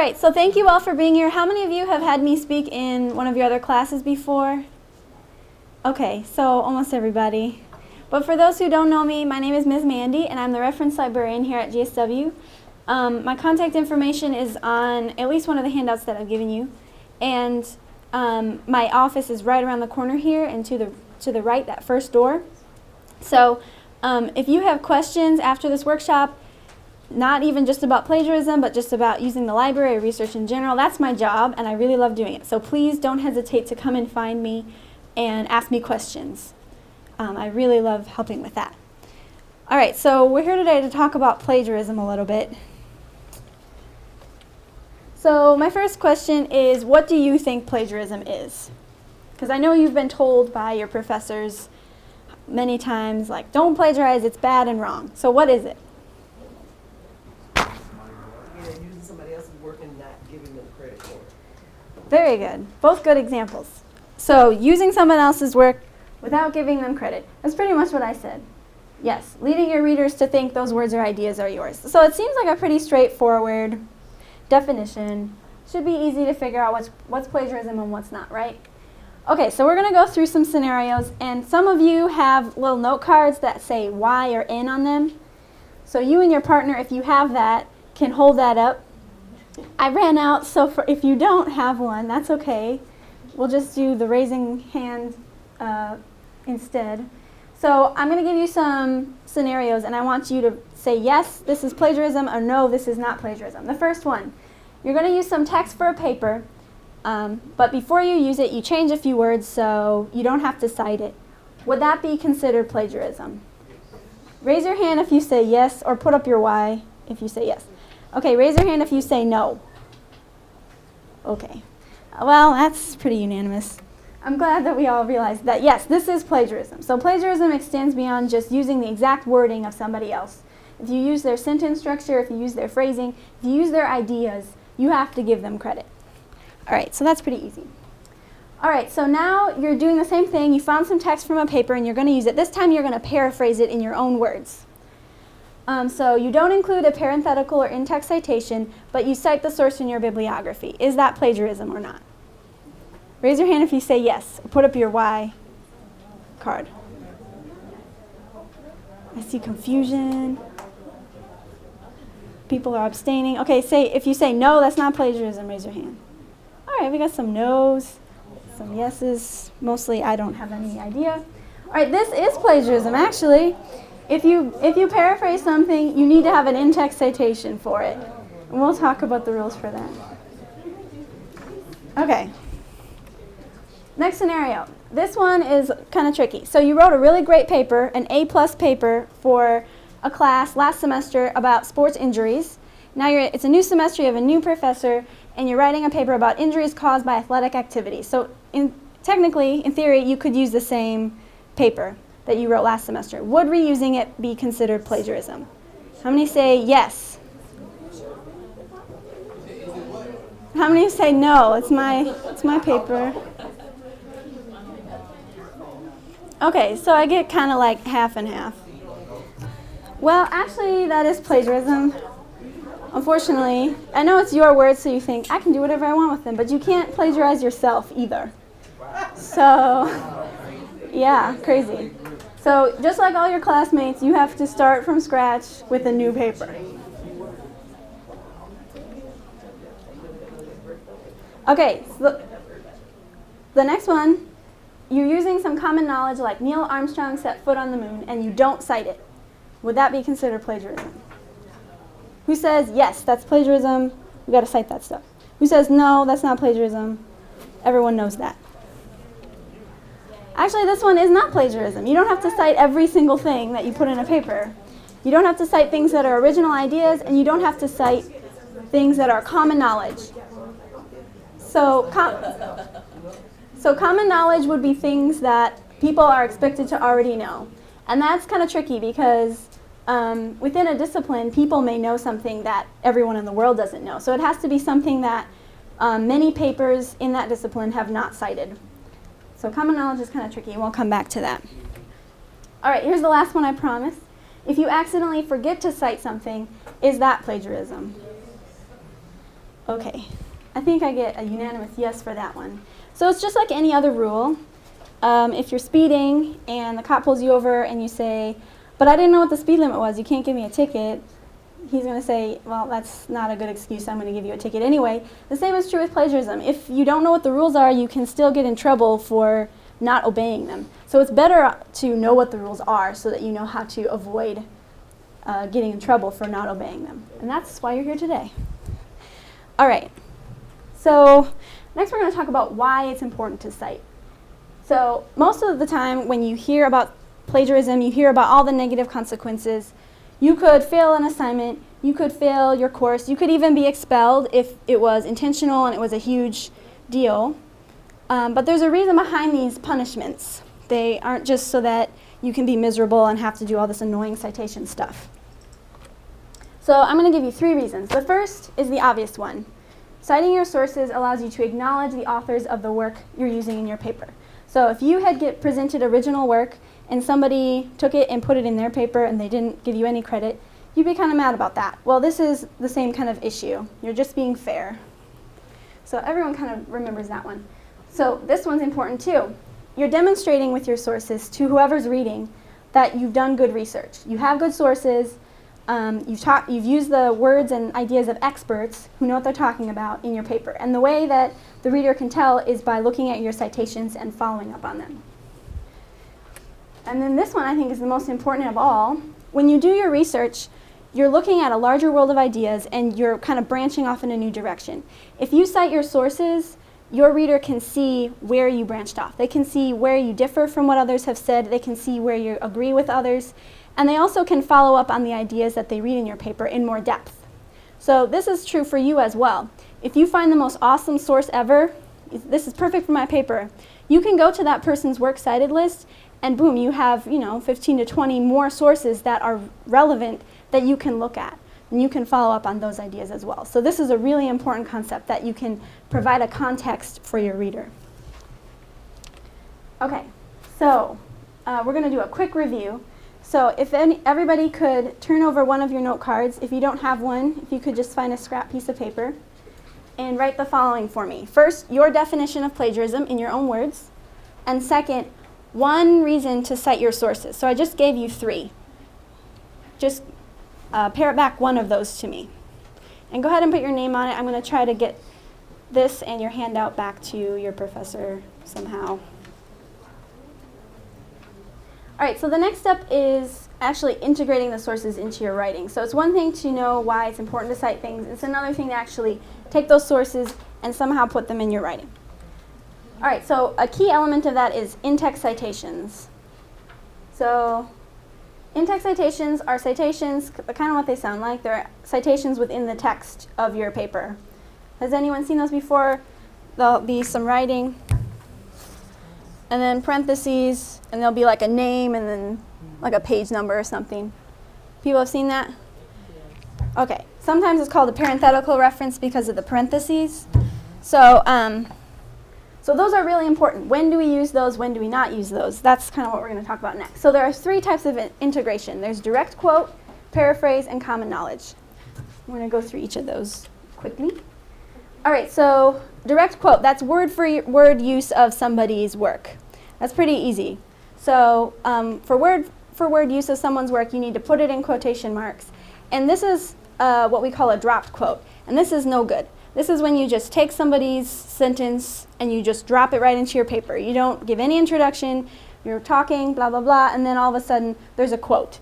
right, so thank you all for being here. How many of you have had me speak in one of your other classes before? Okay, so almost everybody. But for those who don't know me, my name is Ms. Mandy, and I'm the reference librarian here at GSW. My contact information is on at least one of the handouts that I've given you. And my office is right around the corner here and to the right, that first door. So if you have questions after this workshop, not even just about plagiarism, but just about using the library or research in general, that's my job, and I really love doing it. So please don't hesitate to come and find me and ask me questions. I really love helping with that. All right, so we're here today to talk about plagiarism a little bit. So my first question is, what do you think plagiarism is? Because I know you've been told by your professors many times, like, don't plagiarize, it's bad and wrong. So what is it? Using somebody else's work and not giving them credit for it. Very good. Both good examples. So using someone else's work without giving them credit. That's pretty much what I said. Yes, leading your readers to think those words or ideas are yours. So it seems like a pretty straightforward definition. Should be easy to figure out what's plagiarism and what's not, right? Okay, so we're going to go through some scenarios, and some of you have little note cards that say Y or N on them. So you and your partner, if you have that, can hold that up. I ran out, so if you don't have one, that's okay. We'll just do the raising hand instead. So I'm going to give you some scenarios, and I want you to say yes, this is plagiarism, or no, this is not plagiarism. The first one, you're going to use some text for a paper, but before you use it, you change a few words so you don't have to cite it. Would that be considered plagiarism? Raise your hand if you say yes, or put up your Y if you say yes. Okay, raise your hand if you say no. Okay. Well, that's pretty unanimous. I'm glad that we all realized that, yes, this is plagiarism. So plagiarism extends beyond just using the exact wording of somebody else. If you use their sentence structure, if you use their phrasing, if you use their ideas, you have to give them credit. All right, so that's pretty easy. All right, so now you're doing the same thing. You found some text from a paper, and you're going to use it. This time you're going to paraphrase it in your own words. So you don't include a parenthetical or in-text citation, but you cite the source in your bibliography. Is that plagiarism or not? Raise your hand if you say yes. Put up your Y card. I see confusion. People are abstaining. Okay, if you say no, that's not plagiarism, raise your hand. All right, we got some no's, some yeses. Mostly I don't have any idea. All right, this is plagiarism, actually. If you paraphrase something, you need to have an in-text citation for it. And we'll talk about the rules for that. Okay. Next scenario. This one is kind of tricky. So you wrote a really great paper, an A+ paper for a class last semester about sports injuries. Now it's a new semester, you have a new professor, and you're writing a paper about injuries caused by athletic activity. So technically, in theory, you could use the same paper that you wrote last semester. Would reusing it be considered plagiarism? How many say yes? How many say no? It's my paper. Okay, so I get kind of like half and half. Well, actually, that is plagiarism. Unfortunately, I know it's your words, so you think, I can do whatever I want with them, but you can't plagiarize yourself either. So, yeah, crazy. So, just like all your classmates, you have to start from scratch with a new paper. Okay, so the next one, you're using some common knowledge like Neil Armstrong set foot on the moon, and you don't cite it. Would that be considered plagiarism? Who says, yes, that's plagiarism, we got to cite that stuff? Who says, no, that's not plagiarism? Everyone knows that. Actually, this one is not plagiarism. You don't have to cite every single thing that you put in a paper. You don't have to cite things that are original ideas, and you don't have to cite things that are common knowledge. So common knowledge would be things that people are expected to already know. And that's kind of tricky because within a discipline, people may know something that everyone in the world doesn't know. So it has to be something that many papers in that discipline have not cited. So common knowledge is kind of tricky, and we'll come back to that. All right, here's the last one, I promise. If you accidentally forget to cite something, is that plagiarism? Okay, I think I get a unanimous yes for that one. So it's just like any other rule. If you're speeding and the cop pulls you over and you say, but I didn't know what the speed limit was, you can't give me a ticket, he's going to say, well, that's not a good excuse, I'm going to give you a ticket anyway. The same is true with plagiarism. If you don't know what the rules are, you can still get in trouble for not obeying them. So it's better to know what the rules are so that you know how to avoid getting in trouble for not obeying them. And that's why you're here today. All right, so next we're going to talk about why it's important to cite. So most of the time when you hear about plagiarism, you hear about all the negative consequences. You could fail an assignment, you could fail your course, you could even be expelled if it was intentional and it was a huge deal. But there's a reason behind these punishments. They aren't just so that you can be miserable and have to do all this annoying citation stuff. So I'm going to give you 3 reasons. The first is the obvious one. Citing your sources allows you to acknowledge the authors of the work you're using in your paper. So if you had presented original work and somebody took it and put it in their paper and they didn't give you any credit, you'd be kind of mad about that. Well, this is the same kind of issue. You're just being fair. So everyone kind of remembers that one. So this one's important too. You're demonstrating with your sources to whoever's reading that you've done good research. You have good sources. You've used the words and ideas of experts who know what they're talking about in your paper. And the way that the reader can tell is by looking at your citations and following up on them. And then this one I think is the most important of all. When you do your research, you're looking at a larger world of ideas and you're kind of branching off in a new direction. If you cite your sources, your reader can see where you branched off. They can see where you differ from what others have said. They can see where you agree with others. And they also can follow up on the ideas that they read in your paper in more depth. So this is true for you as well. If you find the most awesome source ever, this is perfect for my paper, you can go to that person's works cited list and boom, you have 15 to 20 more sources that are relevant that you can look at. And you can follow up on those ideas as well. So this is a really important concept that you can provide a context for your reader. Okay, so we're going to do a quick review. So if everybody could turn over one of your note cards. If you don't have one, if you could just find a scrap piece of paper and write the following for me. First, your definition of plagiarism in your own words. And second, one reason to cite your sources. So I just gave you 3. Just parrot back one of those to me. And go ahead and put your name on it. I'm going to try to get this and your handout back to your professor somehow. All right, so the next step is actually integrating the sources into your writing. So it's one thing to know why it's important to cite things. It's another thing to actually take those sources and somehow put them in your writing. All right, so a key element of that is in-text citations. So in-text citations are citations, kind of what they sound like. They're citations within the text of your paper. Has anyone seen those before? There'll be some writing, and then parentheses, and there'll be like a name and then like a page number or something. People have seen that? Okay. Sometimes it's called a parenthetical reference because of the parentheses. So those are really important. When do we use those? When do we not use those? That's kind of what we're going to talk about next. So there are 3 types of integration. There's direct quote, paraphrase, and common knowledge. I'm going to go through each of those quickly. All right, so direct quote, that's word for word use of somebody's work. That's pretty easy. So for word use of someone's work, you need to put it in quotation marks. And this is what we call a dropped quote. And this is no good. This is when you just take somebody's sentence and you just drop it right into your paper. You don't give any introduction, you're talking, blah, blah, blah, and then all of a sudden there's a quote.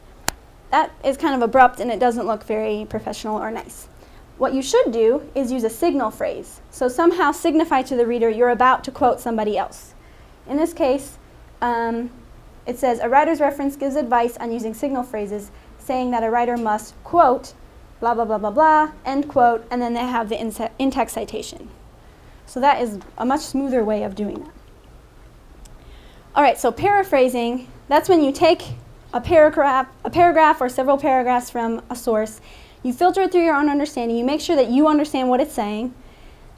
That is kind of abrupt and it doesn't look very professional or nice. What you should do is use a signal phrase. So somehow signify to the reader you're about to quote somebody else. In this case, it says, a writer's reference gives advice on using signal phrases, saying that a writer must quote, blah, blah, blah, blah, blah, end quote, and then they have the in-text citation. So that is a much smoother way of doing that. All right, so paraphrasing, that's when you take a paragraph or several paragraphs from a source, you filter it through your own understanding, you make sure that you understand what it's saying,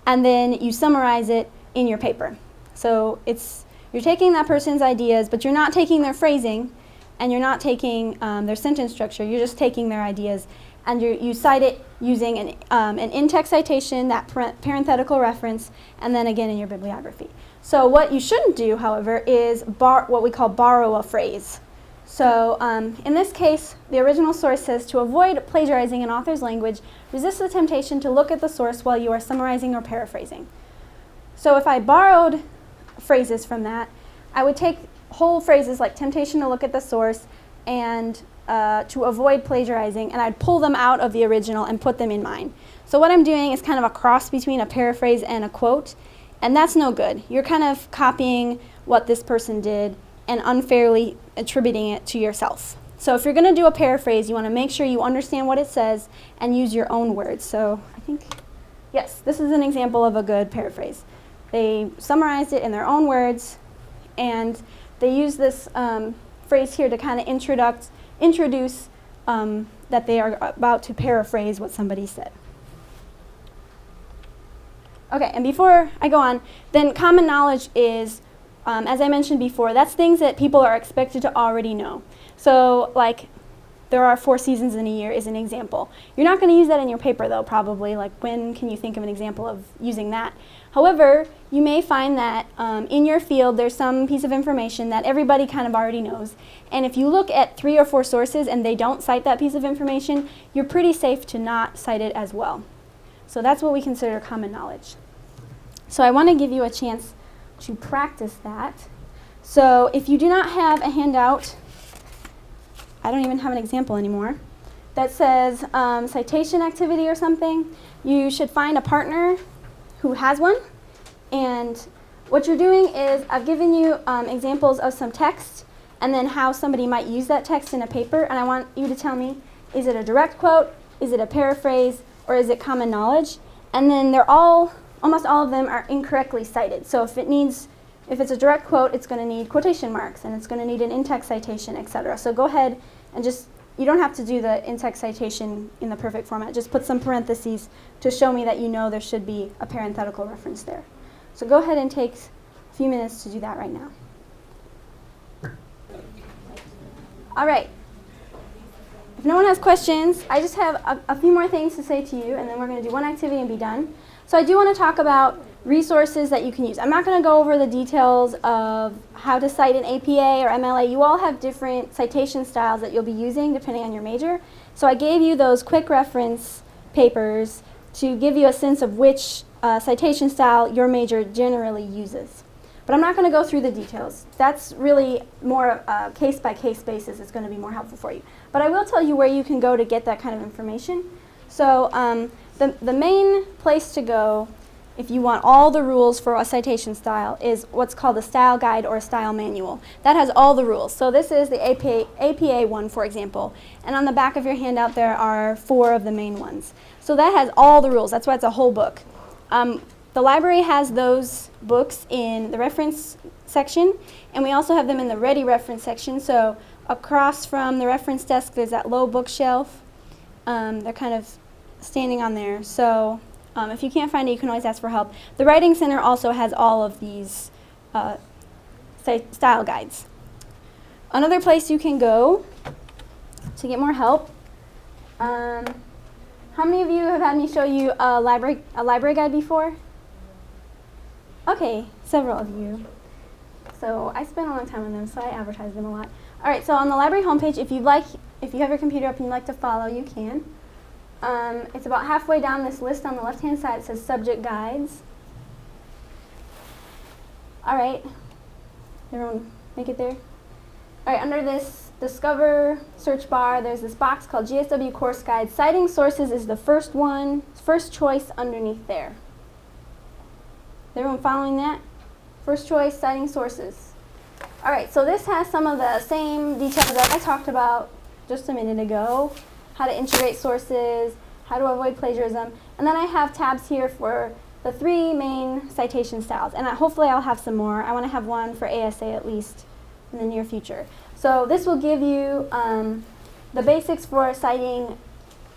and then you summarize it in your paper. So you're taking that person's ideas, but you're not taking their phrasing, and you're not taking their sentence structure, you're just taking their ideas, and you cite it using an in-text citation, that parenthetical reference, and then again in your bibliography. So what you shouldn't do, however, is what we call borrow a phrase. So in this case, the original source says, to avoid plagiarizing an author's language, resist the temptation to look at the source while you are summarizing or paraphrasing. So if I borrowed phrases from that, I would take whole phrases like temptation to look at the source and to avoid plagiarizing, and I'd pull them out of the original and put them in mine. So what I'm doing is kind of a cross between a paraphrase and a quote, and that's no good. You're kind of copying what this person did and unfairly attributing it to yourself. So if you're going to do a paraphrase, you want to make sure you understand what it says and use your own words. So I think, yes, this is an example of a good paraphrase. They summarized it in their own words, and they use this phrase here to kind of introduce that they are about to paraphrase what somebody said. Okay, and before I go on, then common knowledge is, as I mentioned before, that's things that people are expected to already know. So like, there are 4 seasons in a year is an example. You're not going to use that in your paper though, probably. Like, when can you think of an example of using that? However, you may find that in your field there's some piece of information that everybody kind of already knows. And if you look at 3 or 4 sources and they don't cite that piece of information, you're pretty safe to not cite it as well. So that's what we consider common knowledge. So I want to give you a chance to practice that. So if you do not have a handout, I don't even have an example anymore, that says citation activity or something, you should find a partner who has one. And what you're doing is I've given you examples of some text and then how somebody might use that text in a paper, and I want you to tell me, is it a direct quote, is it a paraphrase, or is it common knowledge? And then almost all of them are incorrectly cited. So if it's a direct quote, it's going to need quotation marks, and it's going to need an in-text citation, etc. So go ahead and you don't have to do the in-text citation in the perfect format. Just put some parentheses to show me that you know there should be a parenthetical reference there. So go ahead and take a few minutes to do that right now. All right. If no one has questions, I just have a few more things to say to you, and then we're going to do one activity and be done. So I do want to talk about resources that you can use. I'm not going to go over the details of how to cite an APA or MLA. You all have different citation styles that you'll be using depending on your major. So I gave you those quick reference papers to give you a sense of which citation style your major generally uses. But I'm not going to go through the details. That's really more case-by-case basis. It's going to be more helpful for you. But I will tell you where you can go to get that kind of information. So the main place to go if you want all the rules for a citation style is what's called a style guide or a style manual. That has all the rules. So this is the APA one, for example. And on the back of your handout there are 4 of the main ones. So that has all the rules. That's why it's a whole book. The library has those books in the reference section, and we also have them in the ready reference section. So across from the reference desk there's that low bookshelf. They're kind of standing on there. So if you can't find it, you can always ask for help. The Writing Center also has all of these style guides. Another place you can go to get more help. How many of you have had me show you a library guide before? Okay, several of you. So I spent a long time on them, so I advertise them a lot. All right, so on the library homepage, if you have your computer up and you'd like to follow, you can. It's about halfway down this list on the left-hand side. It says Subject Guides. All right. Everyone make it there? All right, under this Discover search bar, there's this box called GSW Course Guide. Citing sources is the first choice underneath there. Is everyone following that? First choice, citing sources. All right, so this has some of the same details that I talked about just a minute ago. How to integrate sources, how to avoid plagiarism. And then I have tabs here for the 3 main citation styles. And hopefully I'll have some more. I want to have one for ASA at least in the near future. So this will give you the basics for citing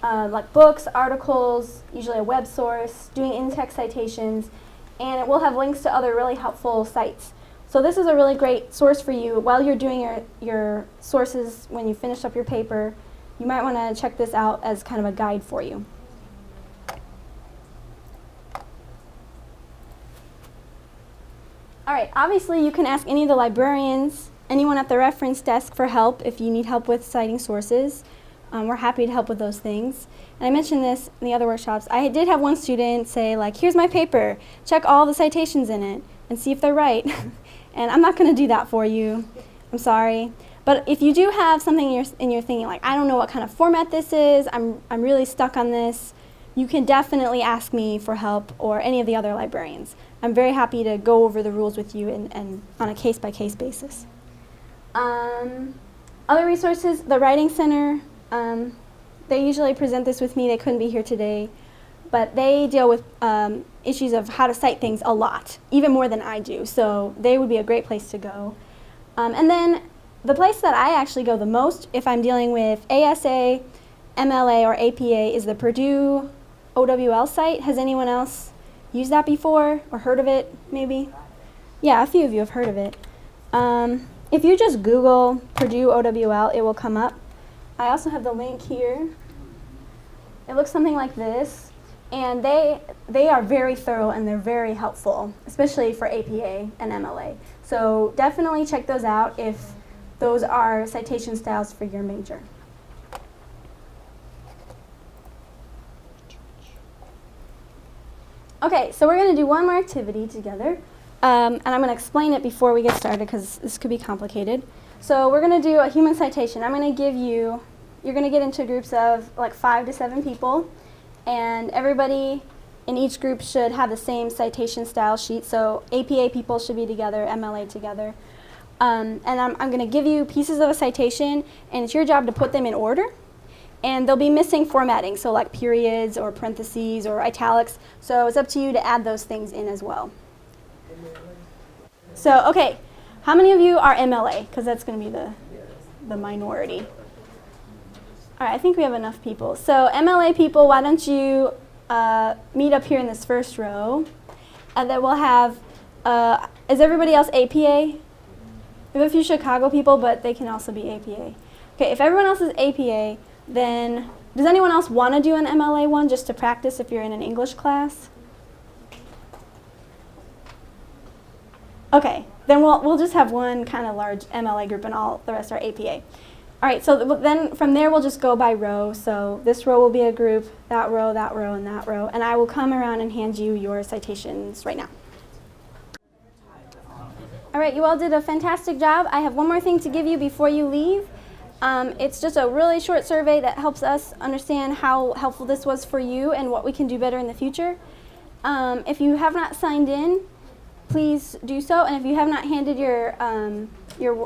like books, articles, usually a web source, doing in-text citations, and it will have links to other really helpful sites. So this is a really great source for you while you're doing your sources when you finish up your paper. you might want to check this out as kind of a guide for you. All right, obviously you can ask any of the librarians, anyone at the reference desk for help if you need help with citing sources. We're happy to help with those things. And I mentioned this in the other workshops. I did have one student say, like, here's my paper, check all the citations in it and see if they're right. And I'm not going to do that for you. I'm sorry. But if you do have something in your thinking, like, I don't know what kind of format this is, I'm really stuck on this, you can definitely ask me for help or any of the other librarians. I'm very happy to go over the rules with you and on a case-by-case basis. Other resources, the Writing Center, they usually present this with me. They couldn't be here today. But they deal with issues of how to cite things a lot, even more than I do. So they would be a great place to go. And then the place that I actually go the most if I'm dealing with ASA, MLA, or APA is the Purdue OWL site. Has anyone else used that before or heard of it, maybe? Yeah, a few of you have heard of it. If you just Google Purdue OWL, it will come up. I also have the link here. It looks something like this. And they are very thorough and they're very helpful, especially for APA and MLA. So definitely check those out if those are citation styles for your major. Okay, so we're going to do one more activity together. And I'm going to explain it before we get started because this could be complicated. So we're going to do a human citation. I'm going to give you, you're going to get into groups of like 5 to 7 people. And everybody in each group should have the same citation style sheet. So APA people should be together, MLA together. And I'm going to give you pieces of a citation, and it's your job to put them in order. And they'll be missing formatting, so like periods or parentheses or italics. So it's up to you to add those things in as well. So, okay, how many of you are MLA? Because that's going to be the minority. All right, I think we have enough people. So MLA people, why don't you meet up here in this first row. And then we'll have, is everybody else APA? We have a few Chicago people, but they can also be APA. Okay, if everyone else is APA, then does anyone else want to do an MLA one just to practice if you're in an English class? Okay, then we'll just have one kind of large MLA group and all the rest are APA. All right, so then from there we'll just go by row. So this row will be a group, that row, and that row. And I will come around and hand you your citations right now. All right, you all did a fantastic job. I have one more thing to give you before you leave. It's just a really short survey that helps us understand how helpful this was for you and what we can do better in the future. If you have not signed in, please do so. And if you have not handed your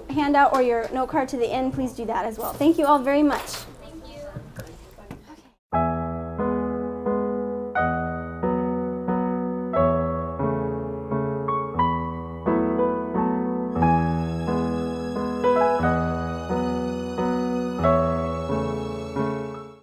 handout or your note card to the end, please do that as well. Thank you all very much.